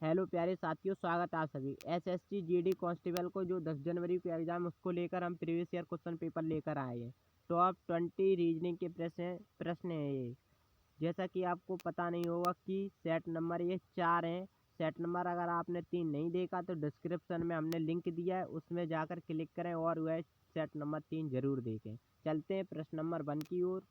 Hello प्यारे साथियों, स्वागत है आप सभी। एसएससी जीडी कांस्टेबल को जो 10 जनवरी को एग्जाम उसको लेकर हम प्रीवियस ईयर क्वेश्चन पेपर लेकर आए हैं। टॉप 20 रीजनिंग के प्रश्न है ये। जैसा कि आपको पता नहीं होगा कि सेट नंबर ये 4 हैं। सेट नंबर अगर आपने 3 नहीं देखा तो डिस्क्रिप्शन में हमने लिंक दिया है, उसमें जाकर क्लिक करें और वह सेट नंबर 3 जरूर देखें। चलते हैं प्रश्न नंबर 1 की ओर।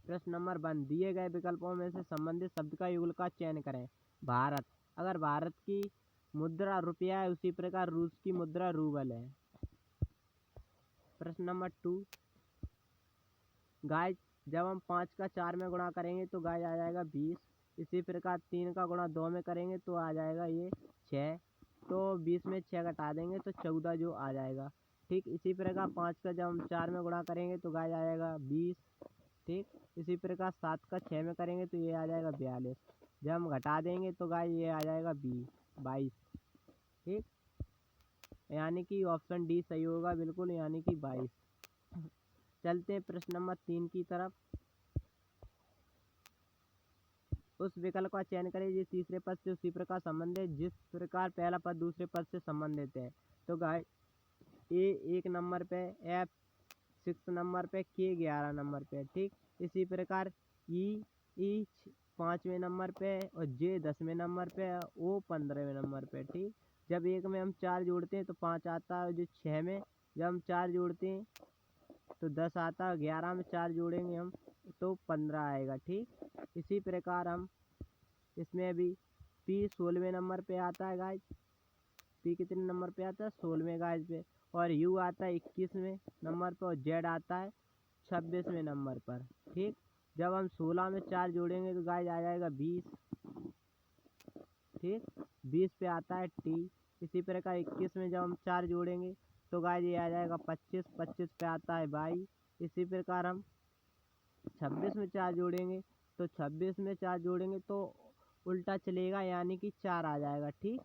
प्रश्न नंबर 1, दिए गए विकल्पों में से संबंधित शब्द का युगल का चयन करें। भारत, अगर भारत की मुद्रा रुपया है उसी प्रकार रूस की मुद्रा रूबल है। प्रश्न नंबर 2, गाय, जब हम 5 का 4 में गुणा करेंगे तो गाय आ जाएगा 20। इसी प्रकार 3 का गुणा 2 में करेंगे तो आ जाएगा ये 6। तो 20 में 6 घटा देंगे तो 14 जो आ जाएगा। ठीक, इसी प्रकार 5 का जब हम 4 में गुणा करेंगे तो गाय आ जाएगा 20। ठीक, इसी प्रकार 7 का 6 में करेंगे तो ये आ जाएगा 42। जब हम घटा देंगे तो गाय ये आ जाएगा 22। ठीक, यानी कि ऑप्शन डी सही होगा बिल्कुल, यानी कि 22। चलते हैं प्रश्न नंबर 3 की तरफ। उस विकल्प का चयन करें जो तीसरे पद से उसी प्रकार संबंधित जिस प्रकार पहला पद दूसरे पद से संबंधित है। तो गाय ए 1 नंबर पे, एफ 6 नंबर पे, के 11 नंबर पे। ठीक, इसी प्रकार ई 5वें नंबर पे और जे 10वें नंबर पे, ओ 15वें नंबर पे। ठीक, जब एक में हम 4 जोड़ते हैं तो 5 आता है, जो 6 में जब हम 4 जोड़ते हैं तो 10 आता है, 11 में 4 जोड़ेंगे हम तो 15 आएगा। ठीक, इसी प्रकार हम इसमें अभी पी 16वें नंबर पे आता है गाइज। पी कितने नंबर पे आता है? 16वें गाइज पे। और यू आता है 21वें नंबर पर और जेड आता है 26वें नंबर पर। ठीक, जब हम 16 में 4 जोड़ेंगे तो गाइज आ जाएगा 20। ठीक, 20 पे आता है टी। इसी प्रकार 21 में जब हम 4 जोड़ेंगे तो गाइज ये आ जाएगा 25। 25 पे आता है 22। इसी प्रकार हम 26 में 4 जोड़ेंगे तो 26 में 4 जोड़ेंगे तो उल्टा चलेगा, यानी कि 4 आ जाएगा। ठीक,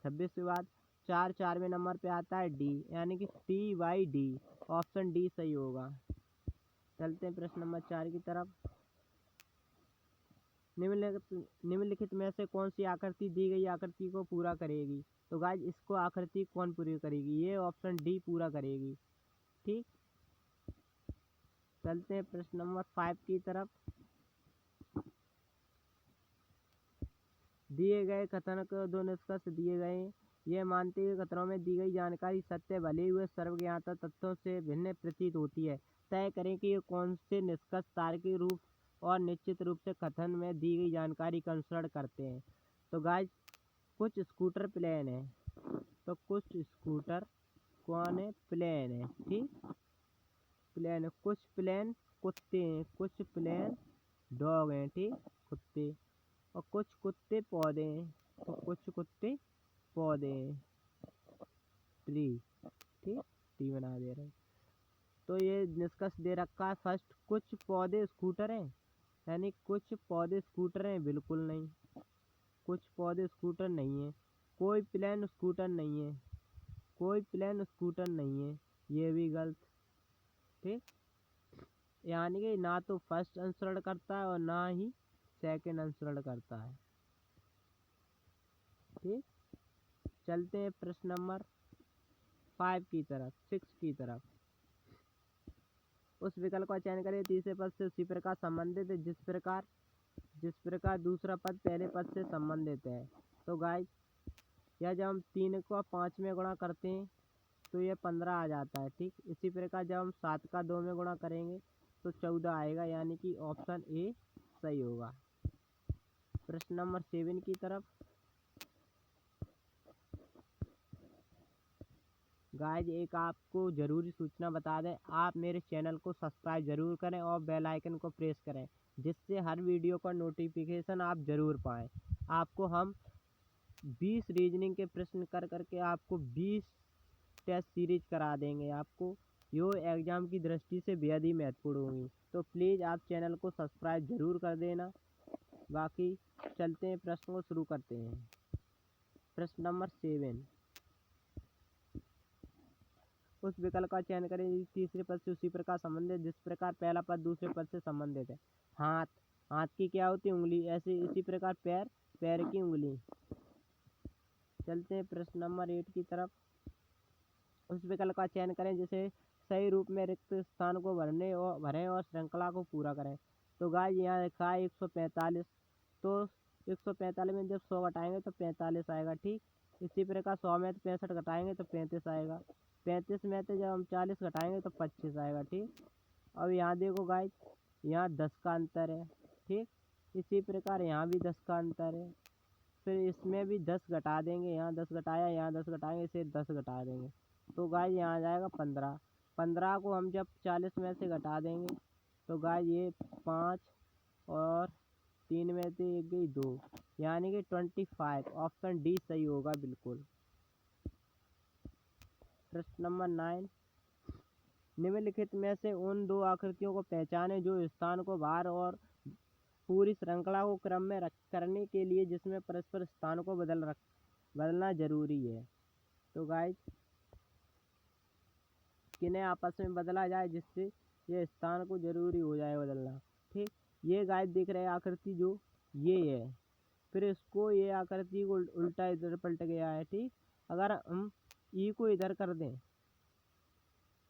26 के बाद 4वें नंबर पे आता है डी, यानी कि TYD। ऑप्शन डी सही होगा। चलते हैं प्रश्न नंबर 4 की तरफ। निम्नलिखित में से कौन सी आकृति दी गई आकृति को पूरा करेगी? तो गाइज इसको आकृति कौन पूरी करेगी? ये ऑप्शन डी पूरा करेगी। ठीक, चलते हैं प्रश्न नंबर 5 की तरफ। दिए गए कथन को 2 निष्कर्ष दिए गए। ये मानते हुए कथनों में दी गई जानकारी सत्य भले हुए सर्वज्ञाता तथ्यों से भिन्न प्रतीत होती है। तय करें कि ये कौन से निष्कर्ष तार्किक रूप और निश्चित रूप से कथन में दी गई जानकारी का अनुसरण करते हैं। तो गाइज कुछ स्कूटर प्लेन है, तो कुछ स्कूटर कौन है? प्लेन है। ठीक, प्लेन है। कुछ प्लेन कुत्ते हैं, कुछ प्लेन डॉग हैं। ठीक, कुत्ते। और कुछ कुत्ते पौधे हैं, तो कुछ कुत्ते पौधे हैं। ट्री। ठीक, टी बना दे रहे हैं। तो ये निष्कर्ष दे रखा है फर्स्ट, कुछ पौधे स्कूटर हैं, यानी कुछ पौधे स्कूटर हैं, बिल्कुल नहीं। कुछ पौधे स्कूटर नहीं है। कोई प्लेन स्कूटर नहीं है, कोई प्लेन स्कूटर नहीं है, ये भी गलत। ठीक, यानी कि ना तो फर्स्ट अनुसरण करता है और ना ही सेकंड अनुसरण करता है। ठीक, चलते हैं प्रश्न नंबर 5 की तरफ, 6 की तरफ। उस विकल्प का चयन करें तीसरे पद से उसी प्रकार संबंधित है जिस प्रकार दूसरा पद पहले पद से संबंधित है। तो गाइस या जब हम 3 को 5 में गुणा करते हैं तो ये 15 आ जाता है। ठीक, इसी प्रकार जब हम 7 का 2 में गुणा करेंगे तो 14 आएगा, यानी कि ऑप्शन ए सही होगा। प्रश्न नंबर 7 की तरफ। गाइज एक आपको ज़रूरी सूचना बता दें, आप मेरे चैनल को सब्सक्राइब ज़रूर करें और बेल आइकन को प्रेस करें, जिससे हर वीडियो का नोटिफिकेशन आप ज़रूर पाएँ। आपको हम 20 रीजनिंग के प्रश्न कर करके आपको 20 टेस्ट सीरीज करा देंगे। आपको यो एग्ज़ाम की दृष्टि से बेहद ही महत्वपूर्ण होंगी, तो प्लीज़ आप चैनल को सब्सक्राइब ज़रूर कर देना। बाकी चलते हैं, प्रश्न को शुरू करते हैं। प्रश्न नंबर 7, उस विकल्प का चयन करें तीसरे पद से उसी प्रकार संबंधित जिस प्रकार पहला पद दूसरे पद से संबंधित है। हाथ, हाथ की क्या होती है? उंगली। ऐसे इसी प्रकार पैर, पैर की उंगली। चलते हैं प्रश्न नंबर 8 की तरफ। उस विकल्प का चयन करें जिसे सही रूप में रिक्त स्थान को भरें और श्रृंखला को पूरा करें। तो गाइस यहाँ लिखा है 145। तो 145 में जब 100 घटाएंगे तो 45 आएगा, ठीक। इसी प्रकार 100 में 65 घटाएंगे तो 35 आएगा। 35 में से जब हम 40 घटाएंगे तो 25 आएगा, ठीक। अब यहाँ देखो गाइस, यहाँ 10 का अंतर है, ठीक। इसी प्रकार यहाँ भी 10 का अंतर है। फिर इसमें भी 10 घटा देंगे, यहाँ 10 घटाया, यहाँ 10 घटाएंगे, इसे 10 घटा देंगे। तो गाइस यहाँ आ जाएगा 15। 15 को हम जब 40 में से घटा देंगे तो गाइस ये 5 और 3 में से 1 गई 2, यानी कि 25। ऑप्शन डी सही होगा बिल्कुल। प्रश्न नंबर 9। निम्नलिखित में से उन दो आकृतियों को पहचानें जो स्थान को बाहर और पूरी श्रृंखला को क्रम में करने के लिए जिसमें परस्पर स्थान को बदलना जरूरी है। तो गाइस किन्हें आपस में बदला जाए जिससे ये स्थान को जरूरी हो जाए बदलना, ठीक। ये गाइस दिख रहे आकृति जो ये है, फिर इसको ये आकृति को उल्टा इधर पलट गया है, ठीक। अगर हम ई को इधर कर दें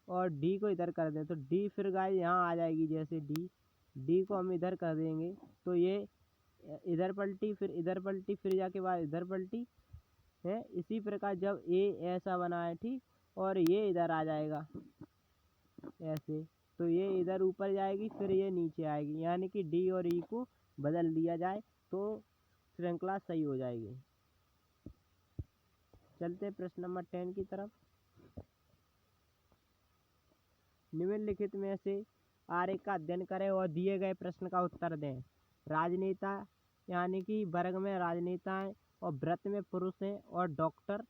और डी को इधर कर दें तो डी फिर गाइस यहाँ आ जाएगी। जैसे डी को हम इधर कर देंगे तो ये इधर पलटी, फिर इधर पलटी, फिर जाके बाद इधर पलटी है। इसी प्रकार जब ए ऐसा बना है, ठीक, और ये इधर आ जाएगा ऐसे, तो ये इधर ऊपर जाएगी, फिर ये नीचे आएगी, यानी कि डी और ई को बदल दिया जाए तो श्रृंखला सही हो जाएगी। चलते प्रश्न नंबर 10 की तरफ। निम्नलिखित में से आरेख का अध्ययन करें और दिए गए प्रश्न का उत्तर दें। राजनेता यानी कि वर्ग में राजनेता है और व्रत में पुरुष है और डॉक्टर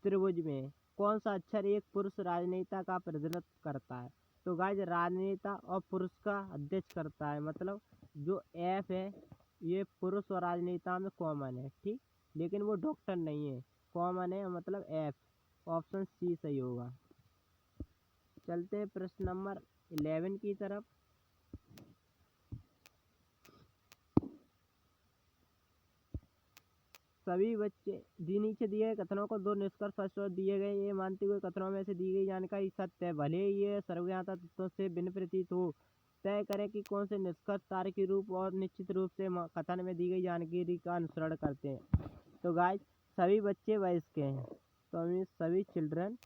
त्रिभुज में कौन सा अक्षर एक पुरुष राजनेता का प्रतिनिधित्व करता है? तो गाइस राजनेता और पुरुष का अध्यक्ष करता है, मतलब जो एफ है ये पुरुष और राजनेता में कॉमन है, ठीक, लेकिन वो डॉक्टर नहीं है, कॉमन है, मतलब एफ। ऑप्शन सी सही होगा। चलते हैं प्रश्न नंबर 11 की तरफ। सभी बच्चे नीचे दिए गए कथनों को दो निष्कर्ष स्पष्ट दिए गए ये मानते हुए कथनों में से दी गई जानकारी सत्य है, भले ही ये सर्वज्ञाता तत्वों से भिन्न प्रतीत हो। तय करें कि कौन से निष्कर्ष तार्किक रूप और निश्चित रूप से कथन में दी गई जानकारी का अनुसरण करते हैं। तो गाइस सभी बच्चे वयस्क हैं, तो हम सभी चिल्ड्रन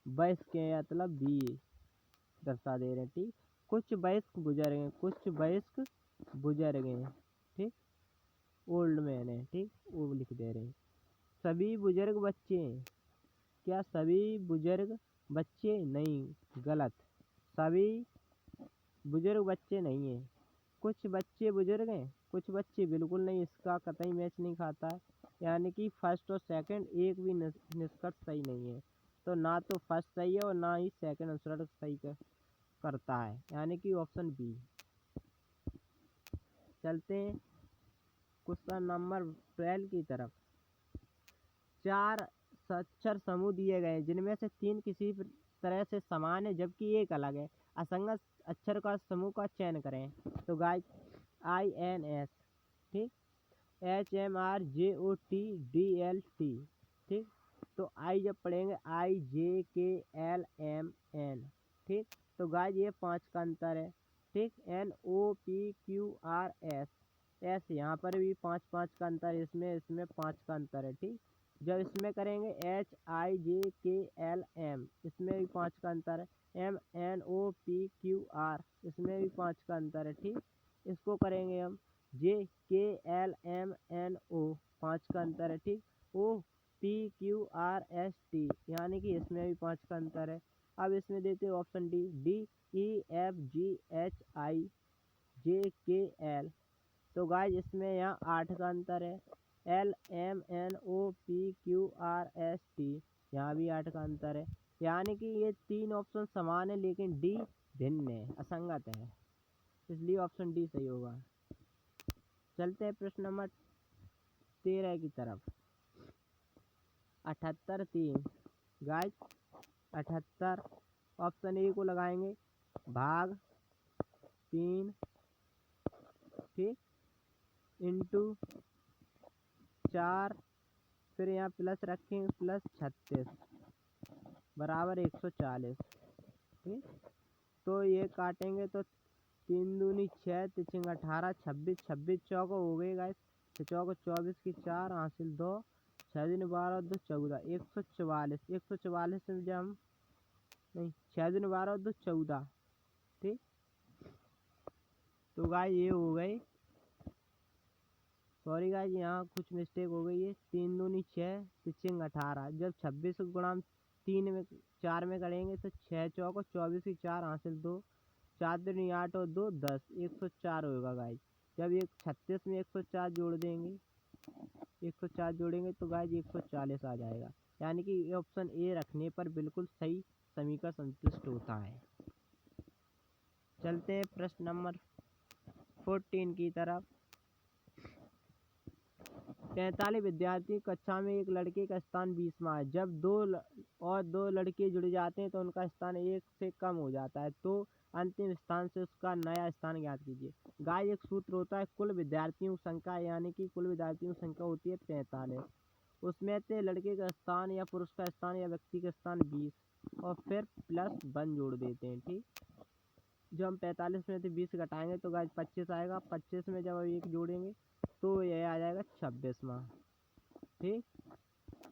वयस्क हैं, मतलब बी दर्शा दे रहे हैं, ठीक। कुछ वयस्क बुजुर्ग हैं, कुछ वयस्क बुजुर्ग हैं, ठीक, ओल्ड मैन है, ठीक, वो लिख दे रहे हैं। सभी बुजुर्ग बच्चे हैं, क्या सभी बुजुर्ग बच्चे? नहीं, गलत। सभी बुजुर्ग बच्चे नहीं हैं, कुछ बच्चे बुजुर्ग हैं, कुछ बच्चे बिल्कुल नहीं, इसका कतई मैच नहीं खाता है, यानी कि फर्स्ट और सेकंड एक भी निष्कर्ष सही नहीं है। तो ना तो फर्स्ट सही है और ना ही सेकंड अनुसरण सही करता है, यानी कि ऑप्शन बी। चलते हैं क्वेश्चन नंबर 12 की तरफ। 4 अक्षर समूह दिए गए जिनमें से 3 किसी तरह से समान है जबकि एक अलग है। असंगत अक्षर का समूह का चयन करें। तो गाइस INS, ठीक, HMRJOTDLT, ठीक। तो आई जब पढ़ेंगे IJKLMN, ठीक। तो गाइस ये 5 का अंतर है, ठीक। NOPQRS, एस यहाँ पर भी 5 का अंतर है, इसमें 5 का अंतर है, ठीक। जब इसमें करेंगे HIJKLM, इसमें भी 5 का अंतर है। MNOPQR, इसमें भी 5 का अंतर है, ठीक। इसको करेंगे हम JKLMNO, 5 का अंतर है, ठीक। OPQRST, यानी कि इसमें भी 5 का अंतर है। अब इसमें देते हैं ऑप्शन DEFGHIJKL, तो गाइस इसमें यहाँ 8 का अंतर है। LMNOPQRST, यहाँ भी 8 का अंतर है, यानी कि ये 3 ऑप्शन समान है लेकिन डी भिन्न है, असंगत है, इसलिए ऑप्शन डी सही होगा। चलते हैं प्रश्न नंबर 13 की तरफ। 78 गाइस 78 ऑप्शन ए को लगाएंगे भाग 3 ठीक इंटू 4 फिर यहाँ प्लस रखेंगे प्लस 36 बराबर 140 ठीक। तो ये काटेंगे तो 3 दूनी 6 तिचिंग 18 26 26 चौको हो गए गाइस। तो चौको 24 की 4 हासिल 2 6 दिन 12 2 14 144 144 में जब हम नहीं 6 दिन 12 2 14 ठीक। तो गाइस ये हो गई सॉरी गाइस यहाँ कुछ मिस्टेक हो गई है। 3 दूनी 6 तिचिंग 18 जब 26 गुणा 3 में 4 में करेंगे तो 6 चौको 24 की 4 हासिल 2 4 दूनी 8 और 2 10 104 होगा गाइस। जब ये 36 में 104 जोड़ देंगे 104 जोड़ेंगे तो गाइस 140 आ जाएगा। यानी कि ये ऑप्शन ए रखने पर बिल्कुल सही समीकरण संतुष्ट होता है। चलते हैं प्रश्न नंबर 14 की तरफ। 43 विद्यार्थी कक्षा में एक लड़के का स्थान 20वां है। जब दो लड़के जुड़ जाते हैं तो उनका स्थान 1 से कम हो जाता है, तो अंतिम स्थान से उसका नया स्थान ज्ञात कीजिए। गाइस एक सूत्र होता है कुल विद्यार्थियों की संख्या, यानी कि कुल विद्यार्थियों की संख्या होती है 45। उसमें से लड़के का स्थान या पुरुष का स्थान या व्यक्ति का स्थान 20 और फिर प्लस 1 जोड़ देते हैं ठीक। जब हम 45 में से 20 घटाएंगे तो गाइस 25 आएगा। 25 में जब हम 1 जोड़ेंगे तो यह आ जाएगा 26वां ठीक।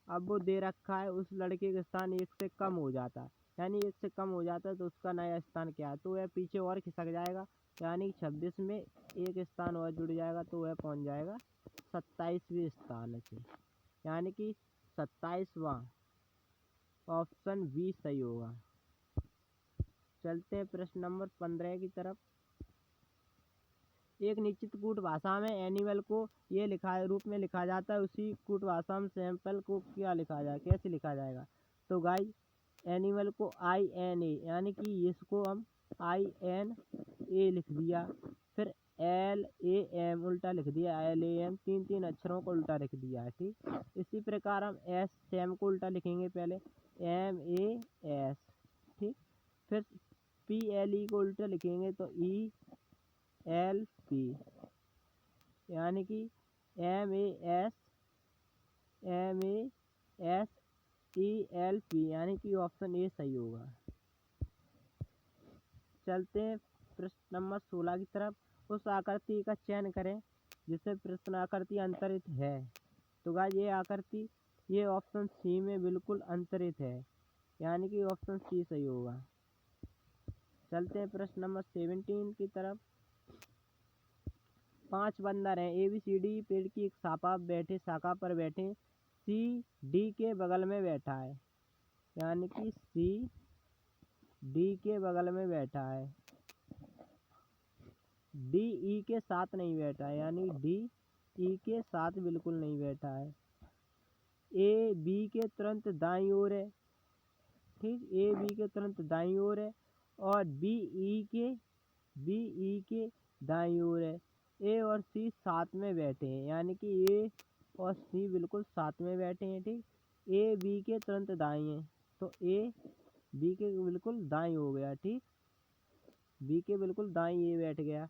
अब वो दे रखा है उस लड़के का स्थान 1 से कम हो जाता है, यानी 1 से कम हो जाता है तो उसका नया स्थान क्या है, तो वह पीछे और खिसक जाएगा। यानी 26 में एक स्थान और जुड़ जाएगा तो वह पहुंच जाएगा 27वें स्थान से, यानी कि 27वां ऑप्शन बी सही होगा। चलते हैं प्रश्न नंबर 15 की तरफ। एक निश्चित कूट भाषा में एनिमल को ये रूप में लिखा जाता है, उसी कूट भाषा में सैंपल को क्या लिखा जाए, कैसे लिखा जाएगा। तो गाइस एनिमल को INA, यानी कि इसको हम INA लिख दिया, फिर LAM उल्टा लिख दिया, LAM 3 अक्षरों को उल्टा लिख दिया है ठीक। इसी प्रकार हम सैम को उल्टा लिखेंगे, पहले MAS ठीक, फिर PLE को उल्टा लिखेंगे तो ELP, यानी कि MASELP, यानी कि ऑप्शन ए सही होगा। चलते हैं प्रश्न नंबर 16 की तरफ। उस आकृति का चयन करें जिससे प्रश्न आकृति अंतरित है। तो गाइस ये आकृति ये ऑप्शन सी में बिल्कुल अंतरित है, यानी कि ऑप्शन सी सही होगा। चलते हैं प्रश्न नंबर 17 की तरफ। 5 बंदर हैं, ABCD पेड़ की एक शाखा पर बैठे, CD के बगल में बैठा है, यानी कि CD के बगल में बैठा है, DE के साथ नहीं बैठा है, यानी DE के साथ बिल्कुल नहीं बैठा है। AB के तुरंत दाईं ओर है ठीक, AB के तुरंत दाईं ओर है, और BE के दाईं ओर है। A और C साथ में बैठे हैं, यानी कि A और C बिल्कुल साथ में बैठे हैं ठीक। A B के तुरंत दाईं है, तो A B के बिल्कुल दाईं हो गया ठीक, B के बिल्कुल दाईं ये बैठ गया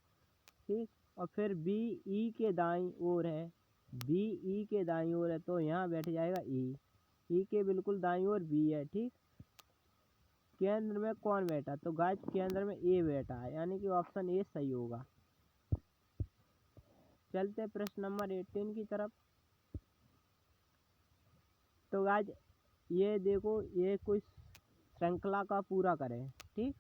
ठीक। और फिर B E के दाईं ओर है, B E के दाईं ओर है, तो यहाँ बैठ जाएगा E के बिल्कुल दाईं ओर B है ठीक। केंद्र में कौन बैठा, तो गाइस केंद्र में A बैठा है, यानी कि ऑप्शन ए सही होगा। चलते प्रश्न नंबर 18 की तरफ। तो गाइस ये देखो ये कोई श्रृंखला का पूरा करें ठीक।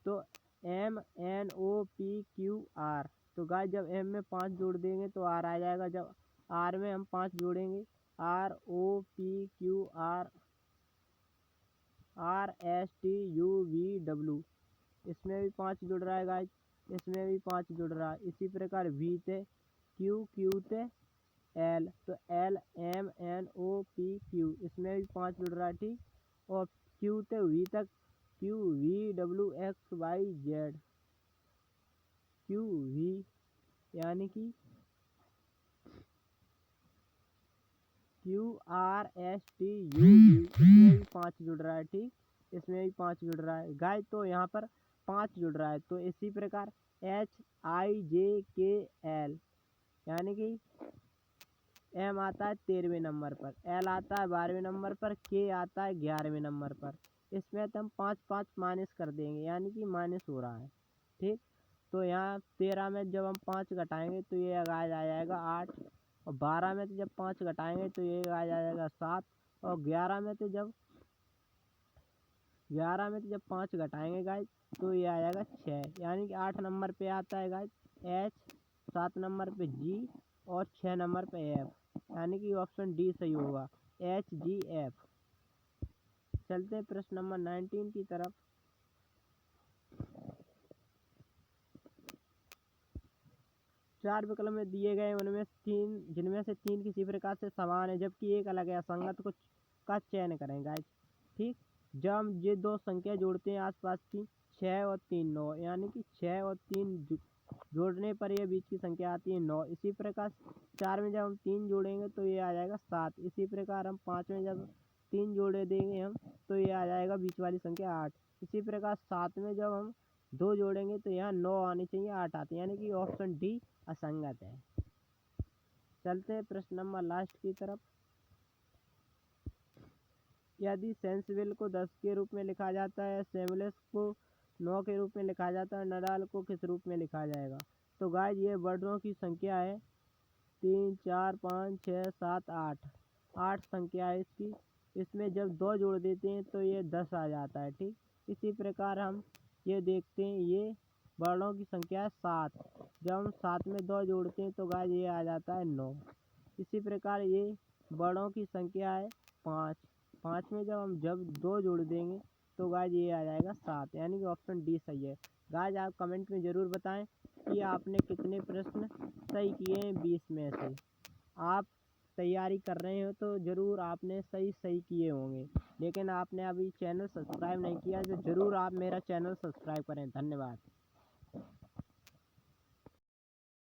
तो MNOPQR, तो गाइस जब M में 5 जोड़ देंगे तो R आ जाएगा, जब R में हम 5 जोड़ेंगे ROPQR RSTUVW, इसमें भी 5 जुड़ रहा है गाइस, इसमें भी 5 जुड़ रहा है। इसी प्रकार V से Q से L, तो LMNOPQ, इसमें भी 5 जुड़ रहा है ठीक। और Q से V तक QVWXYZ QV, यानी कि QRSTUV, इसमें भी 5 जुड़ रहा है ठीक, इसमें भी 5 जुड़ रहा है गाइस। तो यहाँ पर 5 जुड़ रहा है, तो इसी प्रकार HIJKL यानी कि M आता है 13वें नंबर पर, L आता है 12वें नंबर पर, K आता है 11वें नंबर पर। इसमें तो हम 5 माइनस कर देंगे, यानी कि माइनस हो रहा है। ठीक, तो यहाँ 13 में जब हम 5 घटाएंगे तो ये आ जाएगा 8, और 12 में तो जब 5 घटाएंगे तो ये आ जाएगा 7, और 11 में तो जब 5 घटाएंगे गाइज तो ये आ जाएगा 6, यानी कि 8 नंबर पे आता है गाइज H, 7 नंबर पे G और 6 नंबर पे F, यानी कि ऑप्शन डी सही होगा, HGF। चलते हैं प्रश्न नंबर 19 की तरफ। चार विकल्प में दिए गए उनमें जिनमें से 3 किसी प्रकार से समान है जबकि एक अलग है, असंगत का चयन करें गाइज। ठीक, जब हम ये दो संख्या जोड़ते हैं आसपास की 6 और 3 9, यानी कि 6 और 3 जोड़ने पर ये बीच की संख्या आती है 9। इसी प्रकार 4 में जब हम 3 जोड़ेंगे तो ये आ जाएगा 7। इसी प्रकार हम 5 में जब 3 जोड़े देंगे हम तो ये आ जाएगा बीच वाली संख्या 8। इसी प्रकार 7 में जब हम 2 जोड़ेंगे तो यहाँ 9 आनी चाहिए, 8 आते हैं, यानी कि ऑप्शन डी असंगत है। चलते हैं प्रश्न नंबर लास्ट की तरफ। यदि सेंसविल को 10 के रूप में लिखा जाता है, सेमुलस को 9 के रूप में लिखा जाता है, नडाल को किस रूप में लिखा जाएगा? तो गाइस ये वर्डों की संख्या है 3 4 5 6 7 8, 8 संख्या है इसकी। इसमें जब 2 जोड़ देते हैं तो ये 10 आ जाता है। ठीक, इसी प्रकार हम ये देखते हैं, ये वर्डों की संख्या है 7, जब हम 7 में 2 जोड़ते हैं तो गाइस ये आ जाता है 9। इसी प्रकार ये वर्डों की संख्या है 5, 5 में जब 2 जोड़ देंगे तो गाइस ये आ जाएगा 7, यानी कि ऑप्शन डी सही है। गाइस आप कमेंट में ज़रूर बताएं कि आपने कितने प्रश्न सही किए हैं 20 में से। आप तैयारी कर रहे हो तो ज़रूर आपने सही किए होंगे, लेकिन आपने अभी चैनल सब्सक्राइब नहीं किया तो ज़रूर आप मेरा चैनल सब्सक्राइब करें। धन्यवाद।